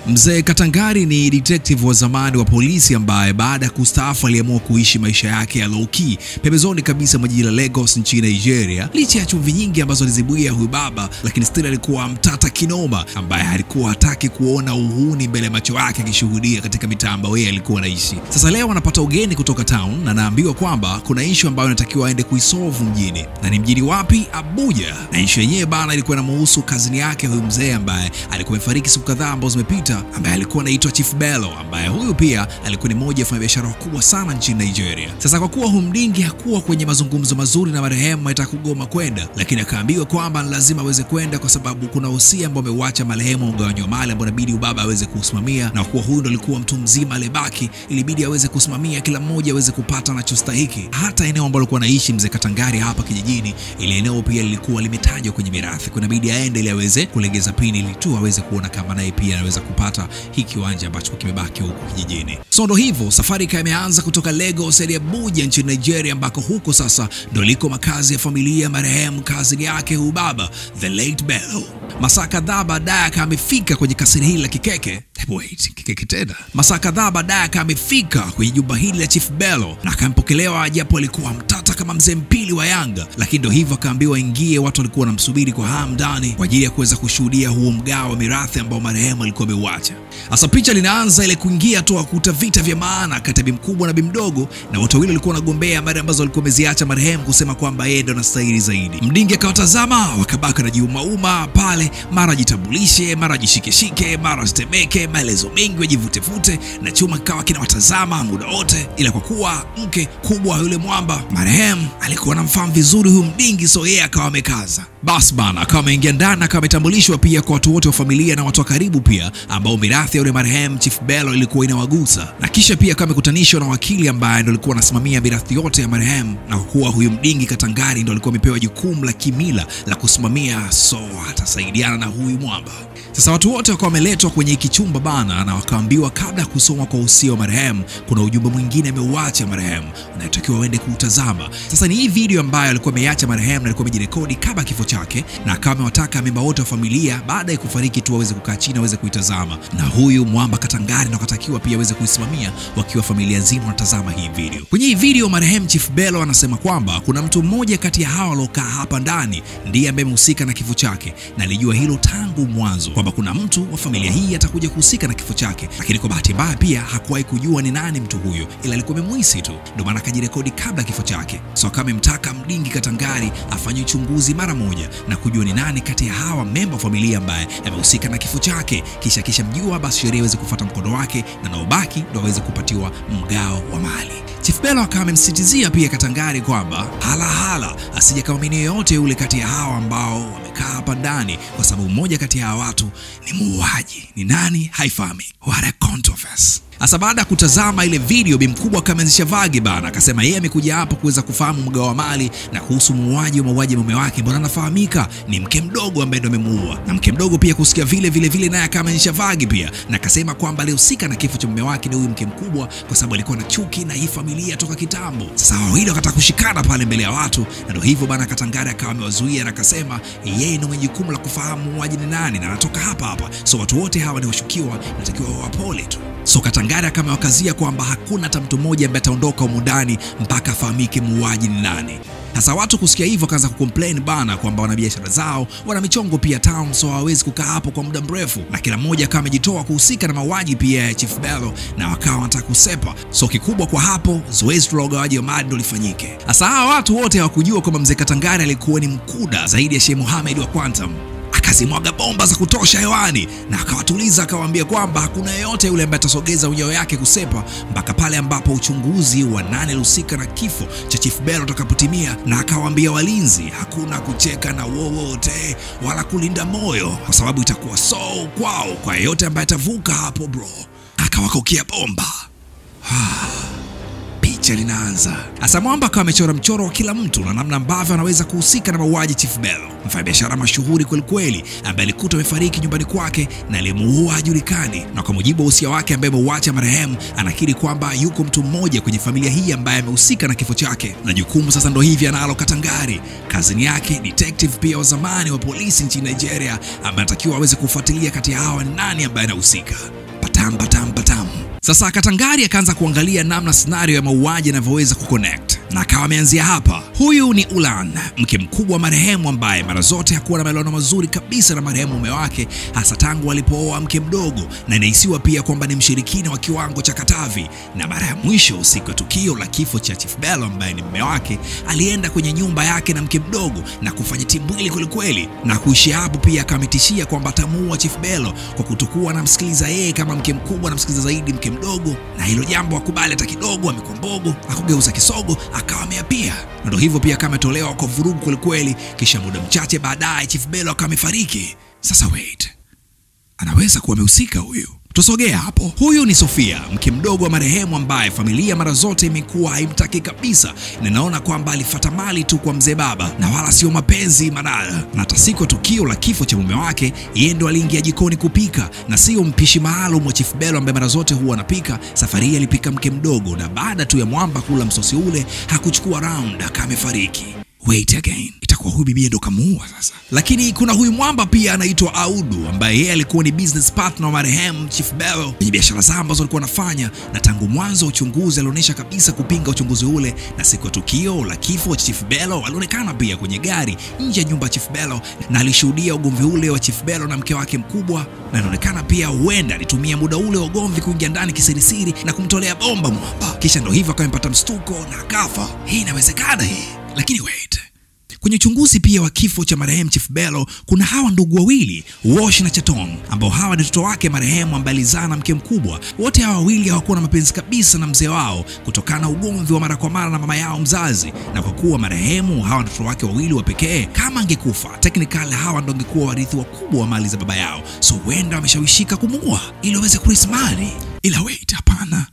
Mzee Katangari ni detective wa zamani wa polisi ambaye baada ya kustaafu aliamua kuishi maisha yake ya low key pembezoni kabisa mwa jiji la Lagos nchini Nigeria. Licha ya chumvi nyingi ambazo alizibuia huyu baba, lakini still alikuwa mtata kinoma ambaye alikuwa hataki kuona uhuni mbele ya macho yake akishuhudia katika mitaa ambayo yeye alikuwa anaishi. Sasa leo anapata ugeni kutoka town na anaambiwa kwamba kuna issue ambayo anatakiwa aende kuisolve mjini. Na ni mjini wapi? Abuja. Na issue yenyewe bana ilikuwa inamhusu kazini yake huyu mzee ambaye alikuwa amefariki siku kadhaa ambazo zimepita, ambaye alikuwa anaitwa Chief Bello, ambaye huyu pia alikuwa ni mmoja wa wafanyabiashara wakubwa sana nchini Nigeria. Sasa kwa kuwa Humdingi hakuwa kwenye mazungumzo mazuri na marehemu, alitaka kugoma kwenda, lakini akaambiwa kwamba lazima aweze kwenda kwa sababu kuna usia ambao ameuacha marehemu, mgawanyo wa mali ambao inabidi ubaba aweze kusimamia, na kwa huyu ndo alikuwa mtu mzima alibaki, ilibidi aweze kusimamia, kila mmoja aweze kupata anachostahili. Hata eneo ambalo alikuwa anaishi mzee Katangari hapa kijijini, ile eneo pia lilikuwa limetajwa kwenye mirathi, kuna bidii aende ili aweze kulegeza pini ili tu aweze kuona kama naye pia anaweza kupata hiki kiwanja ambacho kimebaki huko kijijini. So ndo hivyo safari imeanza kutoka Lagos hadi Abuja nchini Nigeria, ambako huko sasa ndo liko makazi ya familia marehemu kazini yake huyu baba the late Bello. Masaa kadhaa baadaye amefika kwenye kasiri hili la kikeke. Kikeke tena. Masaa kadhaa baadaye amefika kwenye jumba hili la Chief Bello na akampokelewa, japo alikuwa mtata kama mzee mpili wa Yanga, lakini ndo hivyo akaambiwa ingie. Watu walikuwa wanamsubiri kwa hamu ndani kwa ajili ya kuweza kushuhudia huo mgao wa mirathi ambao marehemu alikuwa ameuacha. Sasa picha linaanza ile kuingia tu akuta vita vya maana kati ya bi mkubwa na bi mdogo, na watu wawili walikuwa wanagombea mali ambazo walikuwa wameziacha marehemu, kusema kwamba yeye ndo anastahili zaidi. Mdingi akawatazama, wakabaka na jiumauma pale, mara jitambulishe, mara jishikeshike, mara stemeke, maelezo mengi wajivutefute, na chuma kikawa kinawatazama muda wote. Ila kwa kuwa mke kubwa yule mwamba marehemu alikuwa anamfahamu vizuri huyu Mdingi, so yeye akawa amekaza. Bas bana, akawa ameingia ndani, akawa ametambulishwa pia kwa watu wote wa familia na watu wa karibu pia ambao mirathi ya yule marehemu Chief Bello ilikuwa inawagusa, na kisha pia akawa amekutanishwa na wakili ambaye ndo alikuwa anasimamia mirathi yote ya marehemu, na kwa kuwa huyu Mdingi Katangari ndo alikuwa amepewa jukumu la kimila la kusimamia, so atasaidiana na huyu mwamba. Sasa watu wote wakawa wameletwa kwenye hiki chumba bana, na wakaambiwa kabla ya kusoma kwa usia wa marehemu kuna ujumbe mwingine ameuacha marehemu unatakiwa uende kuutazama. Sasa ni hii video ambayo alikuwa ameacha marehemu na alikuwa amejirekodi kabla kifo chake, na akawa amewataka memba wote wa familia baada ya kufariki tu waweze kukaa chini waweze kuitazama, na huyu mwamba Katangari na wakatakiwa pia waweze kuisimamia wakiwa familia nzima wanatazama hii video. Kwenye hii video marehemu Chief Bello anasema kwamba kuna mtu mmoja kati ya hawa waliokaa hapa ndani ndiye ambaye amehusika na kifo chake, na alijua hilo tangu mwanzo kwamba kuna mtu wa familia hii atakuja kuhusika na kifo chake, lakini kwa bahati mbaya pia hakuwahi kujua ni nani mtu huyo, ila alikuwa amemuhisi tu, ndio maana akajirekodi kabla kifo chake. So kama amemtaka Mdingi Katangari afanye uchunguzi mara moja na kujua ni nani kati ya hawa memba wa familia ambaye amehusika na kifo chake, kisha mjua, basi sheria iweze kufuata mkondo wake na naobaki ndio aweze kupatiwa mgao wa mali. Chief Bello akawa amemsitizia pia Katangari kwamba hala asije kaamini yote yule kati ya hawa ambao wamekaa hapa ndani, kwa sababu mmoja kati ya watu ni muuaji. Ni nani haifahami. What a controversy. Asa baada ya kutazama ile video, bi mkubwa akaanzisha vagi bana, akasema yeye amekuja hapo kuweza kufahamu mgao wa mali na kuhusu muuaji wa mauaji mume wake, mbona anafahamika ni mke mdogo ambaye ndo amemuua. Na mke mdogo pia kusikia vile naye akaanzisha vagi pia, na akasema kwamba alihusika na kifo cha mume wake ni huyu mke mkubwa, kwa sababu alikuwa na chuki na hii familia toka kitambo. Sasa wawili wakataka kushikana pale mbele ya watu, na ndio hivyo bana Katangari akawa amewazuia na akasema yeye ndio mwenye jukumu la kufahamu muuaji ni nani na anatoka hapa, so watu wote hawa ni washukiwa, natakiwa wapole tu. So Katangari kama wakazia kwamba hakuna hata mtu mmoja ambaye ataondoka humu ndani mpaka afahamike muuaji ni nani. Sasa watu kusikia hivyo kaanza kucomplain bana kwamba wana biashara zao, wana michongo pia town, so hawezi kukaa hapo kwa muda mrefu, na kila mmoja kama amejitoa kuhusika na mauaji pia ya Chief Bello, na wakawa wanataka kusepa. So kikubwa kwa hapo zoezi la ugawaji wa mali ndo lifanyike. Sasa hawa watu wote hawakujua kwamba mzee Katangari alikuwa ni mkuda zaidi ya Sheikh Mohamed wa Quantum. Akazimwaga bomba za kutosha hewani na akawatuliza, akawaambia kwamba hakuna yeyote yule ambaye atasogeza unyao yake kusepa mpaka pale ambapo uchunguzi wa nani alihusika na kifo cha Chief Bello utakapotimia, na akawaambia walinzi hakuna kucheka na wowote wala kulinda moyo, kwa sababu itakuwa so kwao kwa yeyote ambaye atavuka hapo bro. Akawakokia bomba. picha linaanza. Asa Mwamba akawa amechora mchoro wa kila mtu na namna ambavyo anaweza kuhusika na mauaji Chief Bello, mfanyabiashara mashuhuri kweli ambaye alikuta amefariki nyumbani kwake na aliyemuua hajulikani. Na kwa mujibu wa usia wake ambaye ameuacha marehemu, anakiri kwamba yuko mtu mmoja kwenye familia hii ambaye amehusika na kifo chake, na jukumu sasa ndo hivi analo Katangari, kazini yake detective pia wa zamani wa polisi nchini Nigeria, ambaye anatakiwa aweze kufuatilia kati ya hawa ni nani ambaye anahusika. Patam. Sasa Katangari akaanza kuangalia namna scenario ya mauaji yanavyoweza kuconnect, na akawa ameanzia hapa. Huyu ni Ulan, mke mkubwa wa marehemu, ambaye mara zote hakuwa na maelewano mazuri kabisa na marehemu mume wake, hasa tangu alipooa mke mdogo, na inahisiwa pia kwamba ni mshirikina wa kiwango cha Katavi. Na mara ya mwisho, siku ya tukio la kifo cha Chief Bello ambaye ni mume wake, alienda kwenye nyumba yake na mke mdogo na kufanya timbwili kweli, na kuishia hapo. Pia akamitishia kwamba atamuua Chief Bello kwa kutokuwa anamsikiliza yeye kama mke mkubwa, anamsikiliza zaidi mke mdogo, na hilo jambo akubali hata kidogo. Amekuwa mbogo, akugeuza kisogo, akawa ameapia. Na ndio hivyo pia kametolewa kwa vurugu kweli. Kisha muda mchache baadaye Chief Bello akawa amefariki. Sasa wait, anaweza kuwa amehusika huyu? Tusogea hapo. Huyu ni Sofia, mke mdogo wa marehemu, ambaye familia mara zote imekuwa haimtaki kabisa, na naona kwamba alifuata mali tu kwa mzee baba na wala sio mapenzi madara. Na hata siku tukio la kifo cha mume wake, yeye ndo aliingia jikoni kupika na sio mpishi maalum wa Chief Bello ambaye mara zote huwa anapika. Safari hii alipika mke mdogo, na baada tu ya Mwamba kula msosi ule hakuchukua round, akamefariki. Wait again, itakuwa huyu bibi ndo kamuua sasa. Lakini kuna huyu Mwamba pia anaitwa Audu, ambaye yeye alikuwa ni business partner wa marehemu Chief Bello kwenye biashara zao ambazo alikuwa anafanya, na tangu mwanzo uchunguzi alionyesha kabisa kupinga uchunguzi ule. Na siku ya tukio la kifo cha Chief Bello alionekana pia kwenye gari nje ya nyumba ya Chief Bello, na alishuhudia ugomvi ule wa Chief Bello na mke wake mkubwa, na inaonekana pia huenda alitumia muda ule wa ugomvi kuingia ndani kisirisiri na kumtolea bomba Mwamba. Kisha ndo hivyo akampata mstuko na akafa. Hii inawezekana hii. Lakini wait, kwenye uchunguzi pia wa kifo cha marehemu Chief Bello kuna hawa ndugu wawili, Wash na Chatong, ambao hawa ni watoto wake marehemu ambaye alizaa na mke mkubwa. Wote hawa wawili hawakuwa na mapenzi kabisa na mzee wao kutokana na ugomvi wa mara kwa mara na mama yao mzazi, na kwa kuwa marehemu hawa ni watoto wake wawili wa pekee, kama angekufa technically hawa ndio angekuwa warithi wakubwa wa mali za baba yao, so huenda wameshawishika kumuua ili waweze kurisi mali. Ila wait, hapana,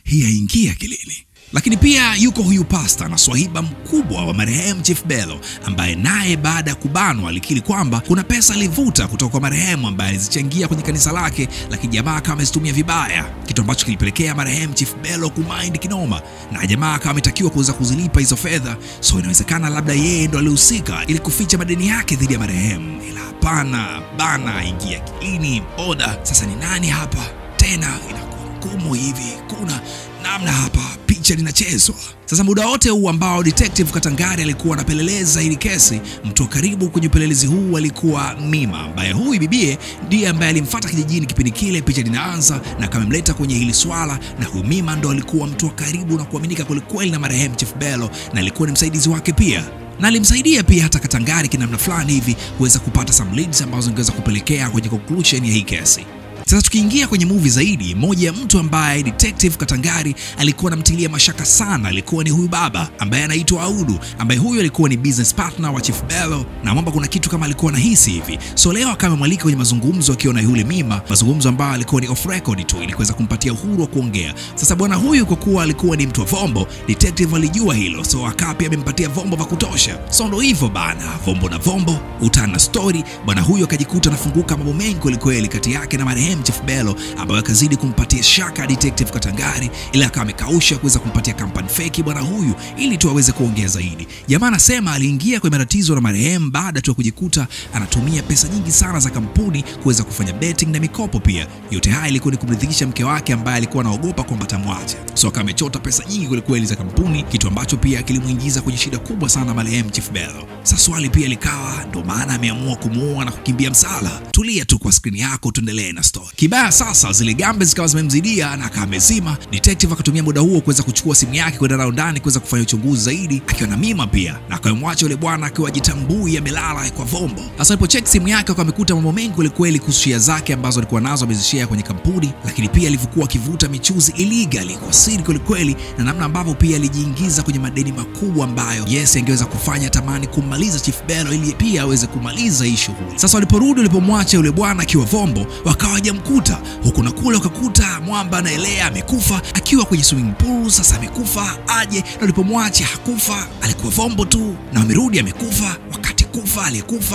hii haingia akilini. Lakini pia yuko huyu pasta na swahiba mkubwa wa marehemu Chief Bello, ambaye naye baada ya kubanwa alikiri kwamba kuna pesa alivuta kutoka kwa marehemu ambaye alizichangia kwenye kanisa lake, lakini jamaa kama amezitumia vibaya, kitu ambacho kilipelekea marehemu Chief Bello kumind kinoma, na jamaa kama ametakiwa kuweza kuzilipa hizo fedha. So inawezekana labda yeye ndo alihusika ili kuficha madeni yake dhidi ya marehemu. Ila hapana bana, ingia kilini oda. Sasa ni nani hapa tena? Inakuwa ngumu hivi, kuna namna hapa picha linachezwa. Sasa muda wote huu ambao detective Katangari alikuwa anapeleleza hili kesi, mtu karibu kwenye upelelezi huu alikuwa Mima, ambaye huyu bibie ndiye ambaye alimfuata kijijini kipindi kile picha linaanza na kamemleta kwenye hili swala. Na huyu Mima ndo alikuwa mtu karibu na kuaminika kweli na marehemu Chief Bello, na alikuwa ni msaidizi wake pia, na alimsaidia pia hata Katangari kinamna fulani hivi kuweza kupata some leads ambazo zingeweza kupelekea kwenye conclusion ya hii kesi. Sasa tukiingia kwenye movie zaidi, moja ya mtu ambaye detective Katangari alikuwa anamtilia mashaka sana alikuwa ni huyu baba ambaye anaitwa Audu, ambaye huyu alikuwa ni business partner wa Chief Bello, na Mwamba kuna kitu kama alikuwa anahisi hivi. So leo akamwalika kwenye mazungumzo akiwa na yule Mima, mazungumzo ambayo alikuwa ni off record tu ili kuweza kumpatia uhuru wa kuongea. Sasa bwana huyu kwa kuwa alikuwa ni mtu wa vombo, detective alijua hilo, so akawa pia amempatia vombo vya kutosha. So ndo hivyo bana, vombo na vombo, utana story. Bwana huyu akajikuta anafunguka mambo mengi kweli kati yake na marehemu Chief Bello, ambaye akazidi kumpatia shaka detective Katangari, ila akawa amekausha kuweza kumpatia company fake bwana huyu ili tu aweze kuongea zaidi. Jamaa anasema aliingia kwenye matatizo na marehemu baada tu kujikuta anatumia pesa nyingi sana za kampuni kuweza kufanya betting na mikopo pia. Yote haya ilikuwa ni kumridhisha mke wake ambaye alikuwa anaogopa kwamba atamwacha. So akawa amechota pesa nyingi kweli za kampuni, kitu ambacho pia kilimuingiza kwenye shida kubwa sana marehemu Chief Bello. Sasa swali pia likawa ndo maana ameamua kumuoa na kukimbia msala. Tulia tu kwa screen yako tuendelee na story. Kibaya sasa zile gambe zikawa zimemzidia na akamezima. Detective akatumia muda huo kuweza kuchukua simu yake kwenda raundani kuweza kufanya uchunguzi zaidi, akiwa na Mima pia, na akamwacha yule bwana akiwa jitambui amelala kwa vombo. Sasa alipocheck simu yake akamkuta mambo mengi kweli kuhusu share zake ambazo alikuwa nazo amezishare kwenye kampuni, lakini pia alivyokuwa akivuta michuzi illegal kwa siri kweli, na namna ambavyo pia alijiingiza kwenye madeni makubwa ambayo yes angeweza kufanya tamani kumaliza Chief Bello ili pia aweze kumaliza hii shughuli. Sasa waliporudi walipomwacha yule bwana akiwa vombo, wakawa wakamkuta huku na kule, wakakuta mwamba anaelea amekufa akiwa kwenye swimming pool. Sasa amekufa aje, na walipomwacha hakufa, alikuwa vombo tu, na wamerudi amekufa. Wakati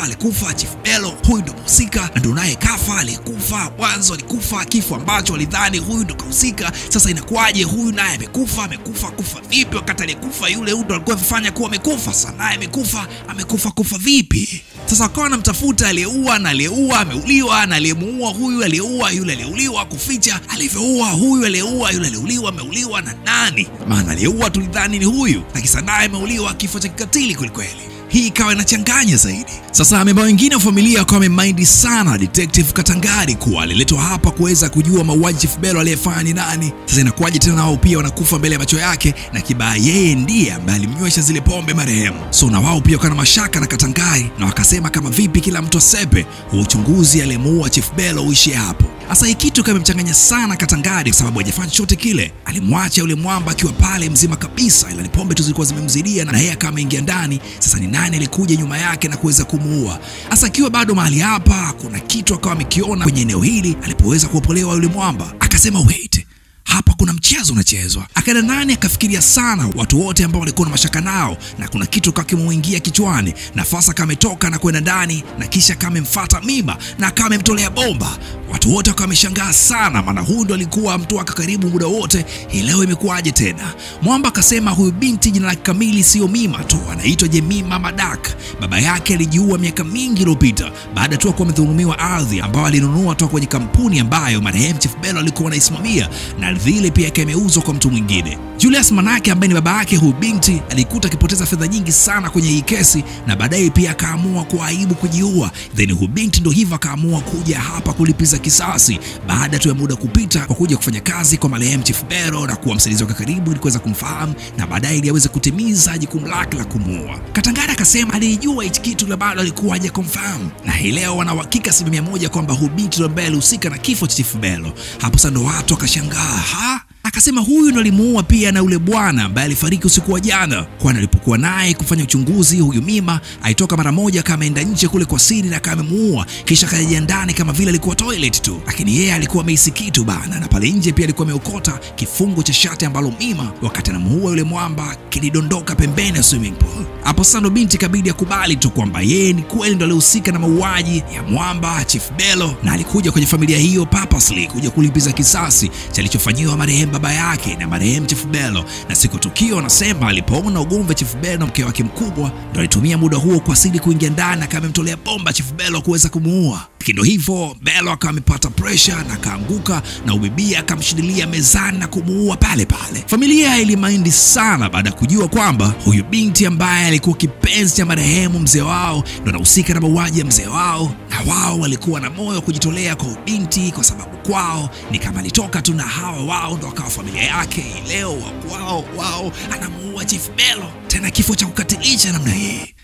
alikufa Chief Bello, huyu ndo mhusika na ndo naye kafa. Alikufa mwanzo, alikufa kifo ambacho walidhani huyu ndo kahusika. Sasa inakuwaje huyu naye amekufa kufa vipi wakati alikufa yule ndo alikuwa amefanya kuwa amekufa? Sasa naye amekufa vipi? Sasa wakawa wanamtafuta aliyeua na aliyeua ameuliwa, na aliyemuua huyu aliyeua yule aliyeuliwa, kuficha alivyoua huyu aliyeua yule aliyeuliwa ameuliwa na nani? Maana aliyeua tulidhani ni huyu, lakini sasa naye ameuliwa kifo cha kikatili kweli. Hii ikawa inachanganya zaidi. Sasa memba wengine wa familia wakawa wamemind sana Detective Katangari kuwa aliletwa hapa kuweza kujua mauaji Chief Bello aliyefanya ni nani. Sasa inakuwaje tena wao pia wanakufa mbele ya macho yake, na kibaya yeye ndiye ambaye alimnywesha zile pombe marehemu. So na wao pia wakana mashaka na Katangari, na wakasema kama vipi kila mtu asepe uchunguzi aliyemuua Chief Bello uishie hapo. Sasa hii kitu kamemchanganya sana Katangari kwa sababu hajafanya chochote kile. Alimwacha yule mwamba akiwa pale mzima kabisa, ila ni pombe tu zilikuwa zimemzidia na yeye kama ingia ndani. Sasa ni nani alikuja nyuma yake na kuweza kumuua? Sasa akiwa bado mahali hapa, kuna kitu akawa amekiona kwenye eneo hili. Alipoweza kuopolewa yule mwamba, akasema wait, hapa kuna mchezo unachezwa. Akaenda ndani akafikiria sana watu wote ambao walikuwa na mashaka nao, na kuna kitu kakimuingia kichwani. Nafasa kametoka na kwenda ndani, na kisha kamemfuata Mima na kamemtolea bomba. Watu wote wakawa wameshangaa sana, maana huyu ndo alikuwa mtu wake karibu muda wote. Hii leo imekuwaje tena? Mwamba akasema huyu binti jina lake kamili sio Mima tu, anaitwa Jemima Madak. Baba yake alijiua miaka mingi iliyopita baada tu kuwa amedhulumiwa ardhi ambayo alinunua toka kwenye kampuni ambayo marehemu Chief Bello alikuwa anaisimamia, na ardhi ile pia imeuzwa kwa mtu mwingine. Julius Manake ambaye ni baba yake huyu binti alikuta akipoteza fedha nyingi sana kwenye hii kesi, na baadaye pia akaamua kwa aibu kujiua. Then huyu binti ndo hivyo akaamua kuja hapa kulipiza kisasi baada tu ya muda kupita kwa kuja kufanya kazi kwa marehemu Chief Bello na kuwa msaidizi wake karibu ili kuweza kumfahamu, na baadaye ili aweze kutimiza jukumu lake la kumuua. Katangari akasema alijua hichi kitu la bado alikuwa haja confirm, na hii leo wana uhakika 100% kwamba huyu binti ndo ambaye alihusika na kifo cha Chief Bello. Hapo sasa ndo watu wakashangaa, akasema huyu ndo alimuua pia na yule bwana ambaye alifariki usiku wa jana, kwani alipokuwa naye kufanya uchunguzi huyu Mima aitoka mara moja kama aenda nje kule kwa siri na kama amemuua, kisha kaja ndani kama vile alikuwa toilet tu, lakini yeye alikuwa amehisi kitu bana, na pale nje pia alikuwa ameokota kifungo cha shati ambalo Mima wakati anamuua yule mwamba kilidondoka pembeni ya swimming pool. Hapo sasa binti kabidi akubali tu kwamba yeye ni kweli ndo alihusika na mauaji ya mwamba Chief Bello, na alikuja kwenye familia hiyo purposely kuja kulipiza kisasi cha alichofanyiwa marehemu baba yake na marehemu Chief Bello. Na siku tukio anasema alipoona ugomvi Chief Bello na mke wake mkubwa, ndo alitumia muda huo kwa siri kuingia ndani na akamtolea bomba Chief Bello kuweza kumuua. Kindo hivyo Bello akawa amepata pressure na akaanguka, na ubibia akamshindilia mezani na kumuua pale pale. Familia ilimaindi sana baada ya kujua kwamba huyu binti ambaye alikuwa kipenzi cha marehemu mzee wao ndo anahusika na mauaji ya mzee wao, na wao walikuwa na moyo kujitolea kwa binti kwa sababu kwao ni kama alitoka tu na hawa wao ndo akawa familia yake. Leo wao anamuua Chief Bello, tena kifo cha kukatilisha namna hii.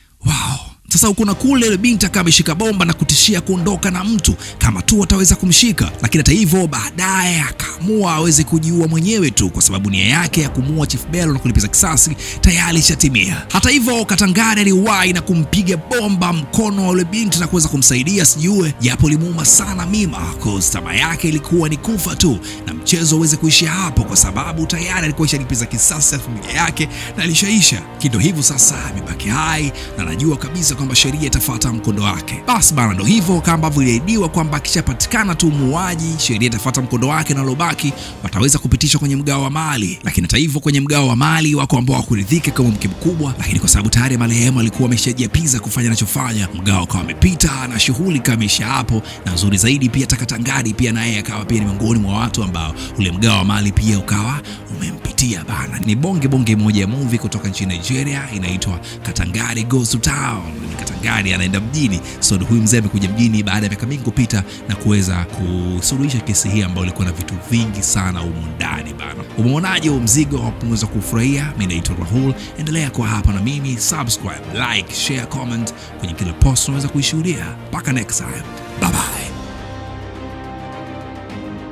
Sasa huko na kule ile binti akawa ameshika bomba na kutishia kuondoka na mtu kama tu ataweza kumshika, lakini hata hivyo baadaye akaamua aweze kujiua mwenyewe tu kwa sababu nia yake ya kumuua Chief Bello na kulipiza kisasi tayari ishatimia. Hata hivyo Katangari aliwahi na kumpiga bomba mkono wa yule binti na kuweza kumsaidia sijue, japo limuuma sana Mima kwa tamaa yake ilikuwa ni kufa tu na mchezo uweze kuishia hapo, kwa sababu tayari alikuwa ishalipiza kisasi ya familia yake na alishaisha. Kindo hivyo sasa amebaki hai na anajua kabisa kwamba sheria itafuata mkondo wake. Basi bana, ndo hivyo kama ambavyo iliahidiwa kwamba akishapatikana tu muuaji sheria itafuata mkondo wake na lobaki wataweza kupitishwa kwenye mgao wa mali. Lakini hata hivyo kwenye mgao wa mali wako ambao hawakuridhika kama mke mkubwa, lakini kwa sababu tayari marehemu alikuwa ameshajiapiza kufanya anachofanya, mgao kama umepita na shughuli kama imeisha hapo. Na nzuri zaidi pia Katangari pia naye akawa pia ni miongoni mwa watu ambao ule mgao wa mali pia ukawa umempitia bana. Ni bonge moja ya movie kutoka nchini Nigeria inaitwa Katangari Goes to Town. Katangari anaenda mjini. So huyu mzee amekuja mjini baada ya miaka mingi kupita na kuweza kusuluhisha kesi hii ambayo ilikuwa na vitu vingi sana humo ndani bana. Umeonaje huo mzigo? Unaweza kufurahia. Mimi naitwa Rahul, endelea kwa hapa na mimi, subscribe, like, share, comment kwenye kila post unaweza kuishuhudia. Mpaka next time.